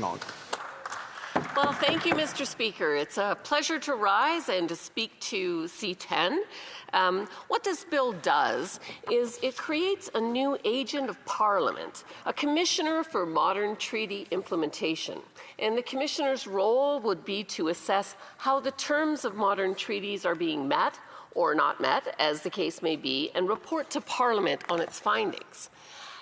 dialogue. Well, thank you, Mr. Speaker. It's a pleasure to rise and to speak to C10. What this bill does is it creates a new agent of Parliament, a commissioner for modern treaty implementation. And the commissioner's role would be to assess how the terms of modern treaties are being met or not met, as the case may be, and report to Parliament on its findings.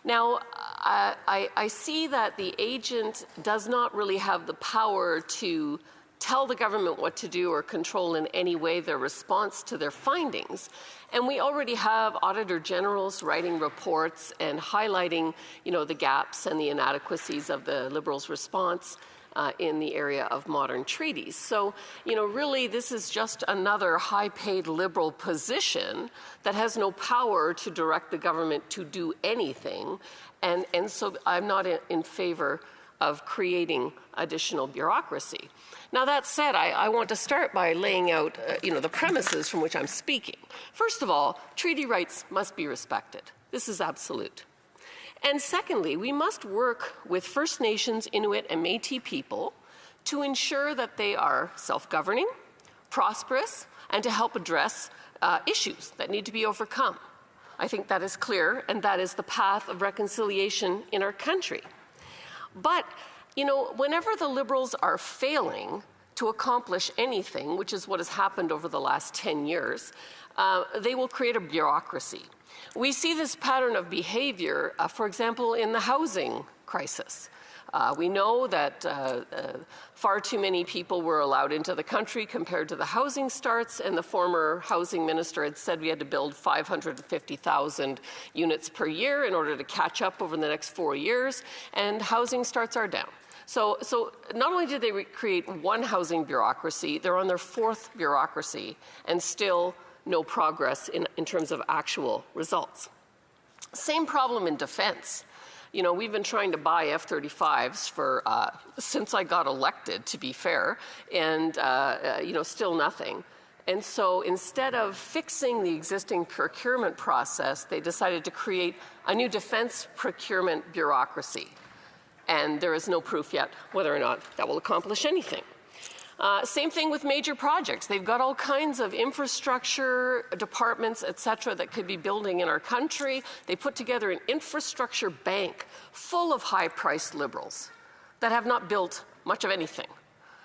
Now, I see that the agent does not really have the power to tell the government what to do or control in any way their response to their findings. And we already have Auditor Generals writing reports and highlighting, the gaps and the inadequacies of the Liberals' response in the area of modern treaties. So, really this is just another high-paid Liberal position that has no power to direct the government to do anything. And so I'm not in favor of creating additional bureaucracy. Now, that said, I want to start by laying out, the premises from which I'm speaking. First of all, treaty rights must be respected. This is absolute. And secondly, we must work with First Nations, Inuit, and Métis people to ensure that they are self-governing, prosperous, and to help address issues that need to be overcome. I think that is clear, and that is the path of reconciliation in our country. But, whenever the Liberals are failing to accomplish anything, which is what has happened over the last 10 years, they will create a bureaucracy. We see this pattern of behavior, for example, in the housing crisis. We know that far too many people were allowed into the country compared to the housing starts, and the former housing minister had said we had to build 550,000 units per year in order to catch up over the next 4 years, and housing starts are down. So not only did they create one housing bureaucracy, they're on their fourth bureaucracy, and still no progress in terms of actual results. Same problem in defense. We've been trying to buy F-35s for since I got elected, to be fair, and still nothing. And so instead of fixing the existing procurement process, they decided to create a new defense procurement bureaucracy. And there is no proof yet whether or not that will accomplish anything. Same thing with major projects. They've got all kinds of infrastructure departments, et cetera, that could be building in our country. They put together an infrastructure bank full of high-priced Liberals that have not built much of anything,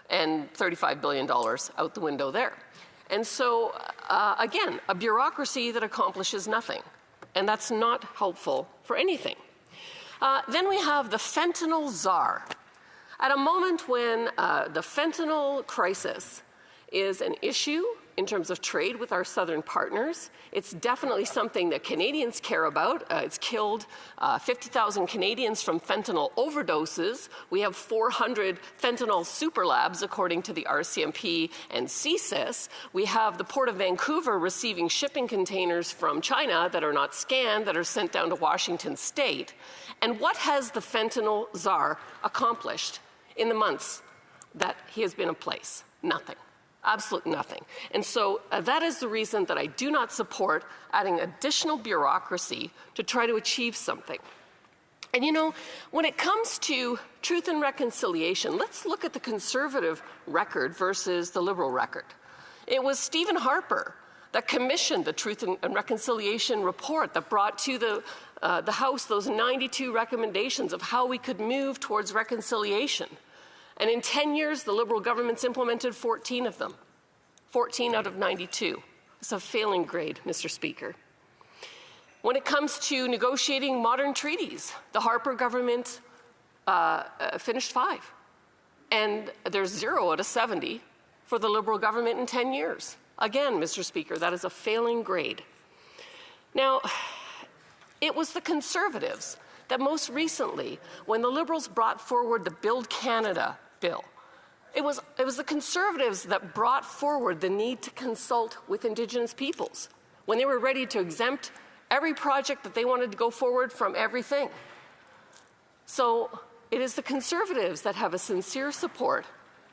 and $35 billion out the window there. And so, again, a bureaucracy that accomplishes nothing, and that's not helpful for anything. Then we have the fentanyl czar. At a moment when the fentanyl crisis is an issue in terms of trade with our southern partners, it's definitely something that Canadians care about. It's killed 50,000 Canadians from fentanyl overdoses. We have 400 fentanyl super labs, according to the RCMP and CSIS. We have the Port of Vancouver receiving shipping containers from China that are not scanned, that are sent down to Washington State. And what has the fentanyl czar accomplished in the months that he has been in place? Nothing. Absolutely nothing. And so that is the reason that I do not support adding additional bureaucracy to try to achieve something. And when it comes to truth and reconciliation, let's look at the Conservative record versus the Liberal record. It was Stephen Harper that commissioned the Truth and Reconciliation report that brought to the House those 92 recommendations of how we could move towards reconciliation. And in 10 years, the Liberal government's implemented 14 of them. 14 out of 92. It's a failing grade, Mr. Speaker. When it comes to negotiating modern treaties, the Harper government finished 5. And there's 0 out of 70 for the Liberal government in 10 years. Again, Mr. Speaker, that is a failing grade. Now, it was the Conservatives that most recently, when the Liberals brought forward the Build Canada bill, it was the Conservatives that brought forward the need to consult with Indigenous peoples when they were ready to exempt every project that they wanted to go forward from everything. So it is the Conservatives that have a sincere support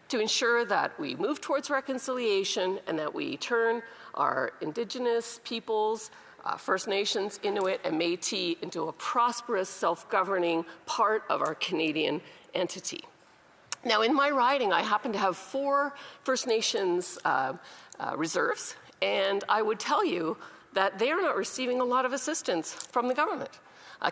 to ensure that we move towards reconciliation and that we turn our Indigenous peoples, First Nations, Inuit, and Métis into a prosperous, self-governing part of our Canadian entity. Now, in my riding, I happen to have 4 First Nations reserves, and I would tell you that they are not receiving a lot of assistance from the government.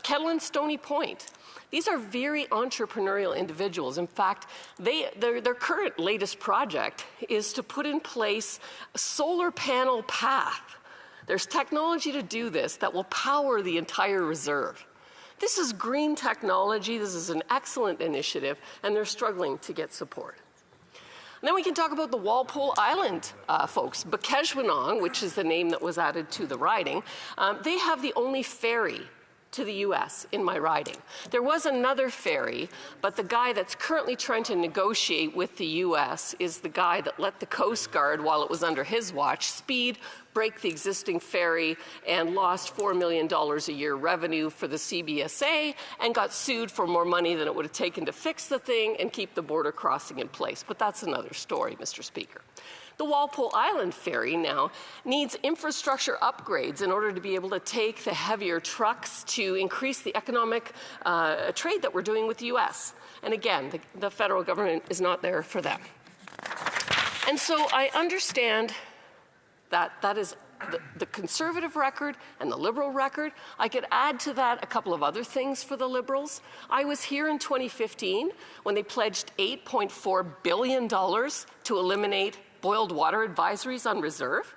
Kettle and Stony Point. These are very entrepreneurial individuals. In fact, their current latest project is to put in place a solar panel path. There's technology to do this that will power the entire reserve. This is green technology. This is an excellent initiative, and they're struggling to get support. And then we can talk about the Walpole Island folks. Bekeshwanong, which is the name that was added to the riding, they have the only ferry to the U.S. in my riding. There was another ferry, but the guy that's currently trying to negotiate with the U.S. is the guy that let the Coast Guard, while it was under his watch, break the existing ferry and lost $4 million a year revenue for the CBSA and got sued for more money than it would have taken to fix the thing and keep the border crossing in place. But that's another story, Mr. Speaker. The Walpole Island ferry now needs infrastructure upgrades in order to be able to take the heavier trucks to increase the economic trade that we're doing with the U.S. And again, the federal government is not there for them. And so I understand that that is the conservative record and the liberal record. I could add to that a couple of other things for the liberals. I was here in 2015 when they pledged $8.4 billion to eliminate boiled water advisories on reserve.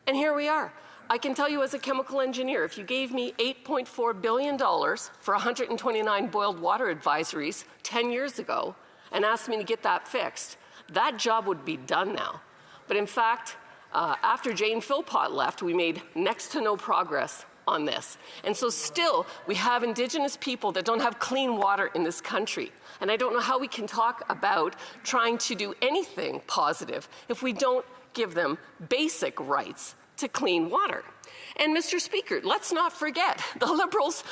And here we are. I can tell you as a chemical engineer, if you gave me $8.4 billion for 129 boiled water advisories 10 years ago and asked me to get that fixed, that job would be done now. But in fact, after Jane Philpott left, we made next to no progress on this. And so still, we have Indigenous people that don't have clean water in this country. And I don't know how we can talk about trying to do anything positive if we don't give them basic rights to clean water. And Mr. Speaker, let's not forget, the Liberals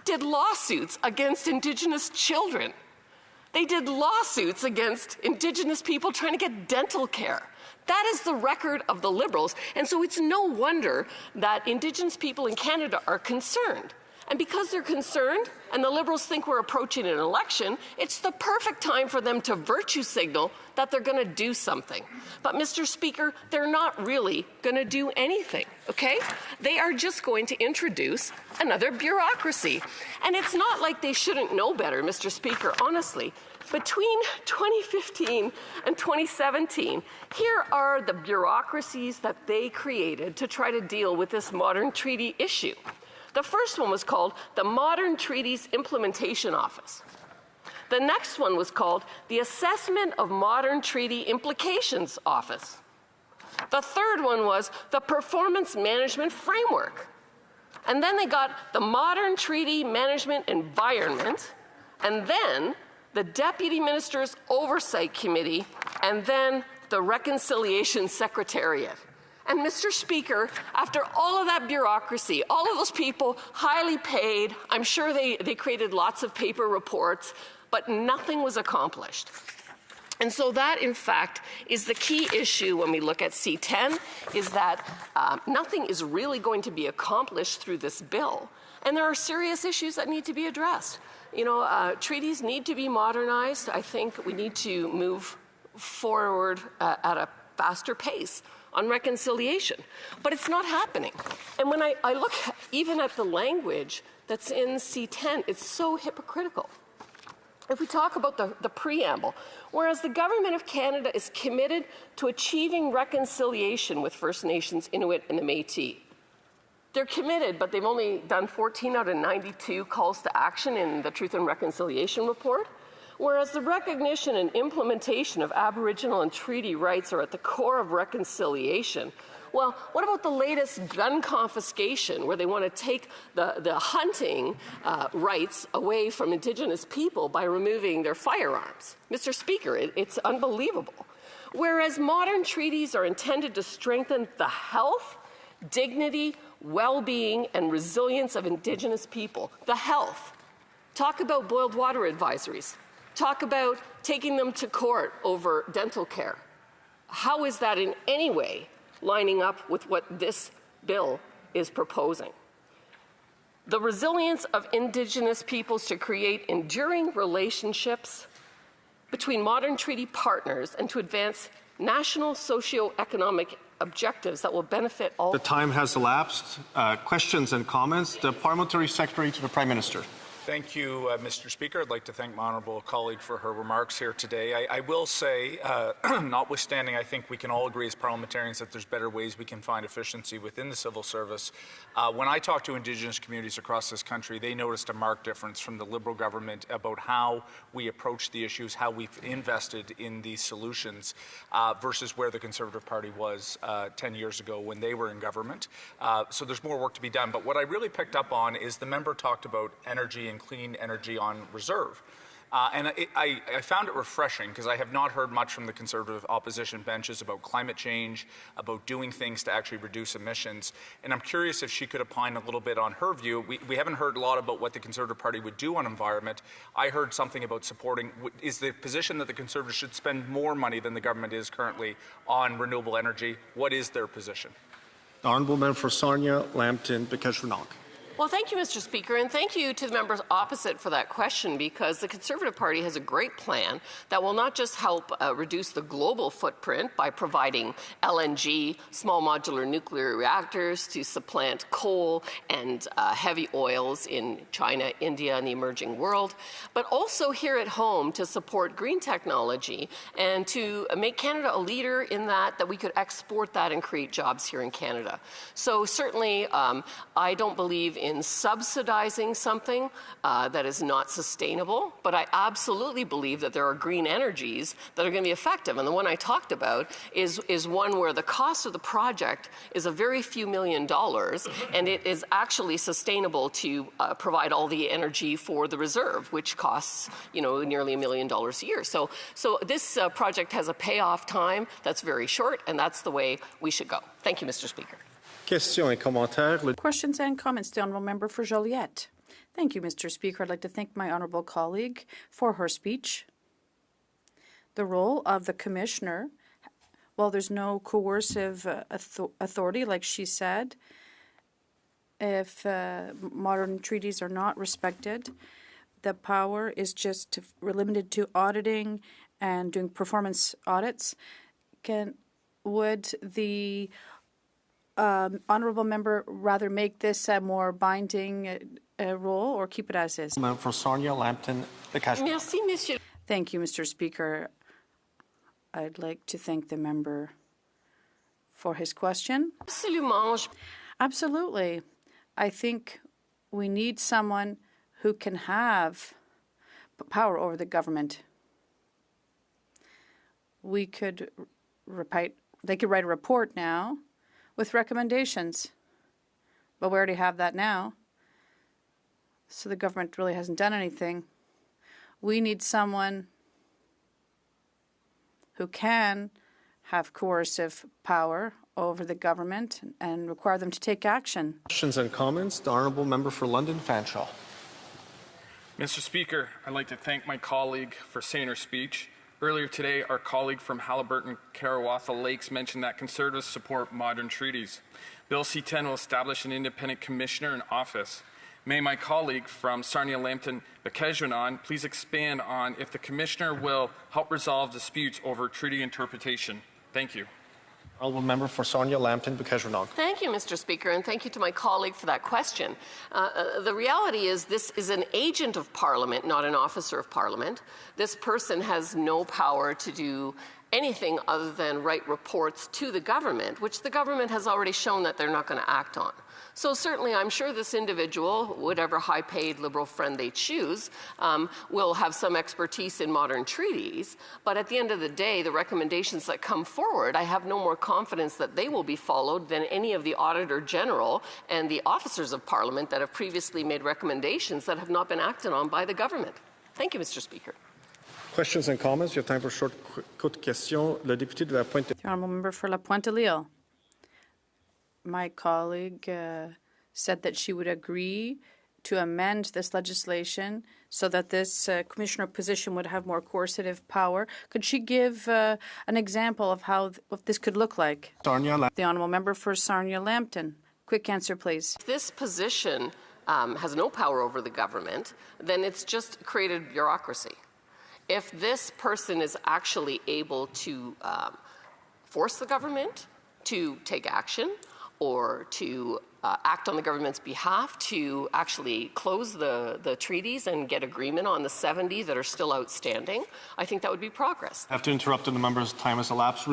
did lawsuits against Indigenous children. They did lawsuits against Indigenous people trying to get dental care. That is the record of the Liberals, and so it's no wonder that Indigenous people in Canada are concerned. And because they're concerned, and the Liberals think we're approaching an election, it's the perfect time for them to virtue signal that they're going to do something. But, Mr. Speaker, they're not really going to do anything, okay? They are just going to introduce another bureaucracy. And it's not like they shouldn't know better, Mr. Speaker, honestly. Between 2015 and 2017, here are the bureaucracies that they created to try to deal with this modern treaty issue. The first one was called the Modern Treaties Implementation Office. The next one was called the Assessment of Modern Treaty Implications Office. The third one was the Performance Management Framework. And then they got the Modern Treaty Management Environment, and then the Deputy Minister's Oversight Committee, and then the Reconciliation Secretariat. And Mr. Speaker, after all of that bureaucracy, all of those people highly paid, I'm sure they created lots of paper reports, but nothing was accomplished. And so that, in fact, is the key issue when we look at C10, is that nothing is really going to be accomplished through this bill. And there are serious issues that need to be addressed. You know, treaties need to be modernized. I think we need to move forward at a faster pace on reconciliation. But it's not happening. And when I look even at the language that's in C10, it's so hypocritical. If we talk about the preamble, whereas the Government of Canada is committed to achieving reconciliation with First Nations, Inuit, and the Métis. They're committed, but they've only done 14 out of 92 calls to action in the Truth and Reconciliation Report. Whereas the recognition and implementation of Aboriginal and treaty rights are at the core of reconciliation. Well, what about the latest gun confiscation, where they want to take the hunting rights away from Indigenous people by removing their firearms? Mr. Speaker, it's unbelievable. Whereas modern treaties are intended to strengthen the health, dignity, well-being, and resilience of Indigenous people. The health. Talk about boiled water advisories. Talk about taking them to court over dental care. How is that in any way lining up with what this bill is proposing? The resilience of Indigenous peoples to create enduring relationships between modern treaty partners and to advance national socio-economic objectives that will benefit all. The time has elapsed. Questions and comments. The Parliamentary Secretary to the Prime Minister. Thank you, Mr. Speaker. I'd like to thank my honourable colleague for her remarks here today. I will say, notwithstanding, I think we can all agree as parliamentarians that there's better ways we can find efficiency within the civil service. When I talk to Indigenous communities across this country, they noticed a marked difference from the Liberal government about how we approach the issues, how we've invested in these solutions versus where the Conservative Party was 10 years ago when they were in government. So there's more work to be done. But what I really picked up on is the member talked about energy and clean energy on reserve. And I found it refreshing because I have not heard much from the Conservative opposition benches about climate change, about doing things to actually reduce emissions. And I'm curious if she could opine a little bit on her view. We haven't heard a lot about what the Conservative Party would do on environment. I heard something about supporting, is the position that the Conservatives should spend more money than the government is currently on renewable energy? What is their position? The Honourable Member for Sarnia, Lambton, Bickershrenog. Well, thank you, Mr. Speaker, and thank you to the members opposite for that question, because the Conservative Party has a great plan that will not just help reduce the global footprint by providing LNG, small modular nuclear reactors to supplant coal and heavy oils in China, India, and the emerging world, but also here at home to support green technology and to make Canada a leader in that we could export that and create jobs here in Canada. So certainly, I don't believe in subsidizing something that is not sustainable, but I absolutely believe that there are green energies that are going to be effective. And the one I talked about is one where the cost of the project is a very few $1 million, and it is actually sustainable to provide all the energy for the reserve, which costs, nearly $1 million a year. So this project has a payoff time that's very short, and that's the way we should go. Thank you, Mr. Speaker. Questions and comments. The Honourable Member for Joliette. Thank you, Mr. Speaker. I'd like to thank my honourable colleague for her speech. The role of the Commissioner, well, there's no coercive authority, like she said. If modern treaties are not respected, the power is just limited to auditing and doing performance audits. Would the honourable member rather make this a more binding role or keep it as is? For Sarnia, Lambton, Merci, Monsieur. Thank you, Mr. Speaker. I'd like to thank the member for his question. Absolutely. I think we need someone who can have power over the government. They could write a report now with recommendations, but we already have that now. So the government really hasn't done anything. We need someone who can have coercive power over the government and require them to take action. Questions and comments. The Honourable Member for London, Fanshawe. Mr. Speaker, I'd like to thank my colleague for saying her speech. Earlier today, our colleague from Haliburton, Karawatha Lakes mentioned that Conservatives support modern treaties. Bill C-10 will establish an independent commissioner in office. May my colleague from Sarnia Lambton, Bickershrenog, please expand on if the commissioner will help resolve disputes over treaty interpretation. Thank you. Honourable Member for Sarnia Lambton, Bickershrenog. Thank you, Mr. Speaker, and thank you to my colleague for that question. The reality is this is an agent of Parliament, not an officer of Parliament. This person has no power to do anything other than write reports to the government, which the government has already shown that they're not going to act on. So certainly I'm sure this individual, whatever high-paid Liberal friend they choose, will have some expertise in modern treaties. But at the end of the day, the recommendations that come forward, I have no more confidence that they will be followed than any of the Auditor General and the officers of Parliament that have previously made recommendations that have not been acted on by the government. Thank you, Mr. Speaker. Questions and comments. You have time for a short, courte question. Le député de la Pointe. The Honourable Member for La Pointe-à-L'Île. My colleague said that she would agree to amend this legislation so that this commissioner position would have more coercive power. Could she give an example of what this could look like? Sarnia. The Honourable Member for Sarnia Lambton. Quick answer, please. If this position has no power over the government, then it's just created bureaucracy. if this person is actually able to force the government to take action or to act on the government's behalf to actually close the treaties and get agreement on the 70 that are still outstanding, I think that would be progress. I have to interrupt, and the member's time has elapsed.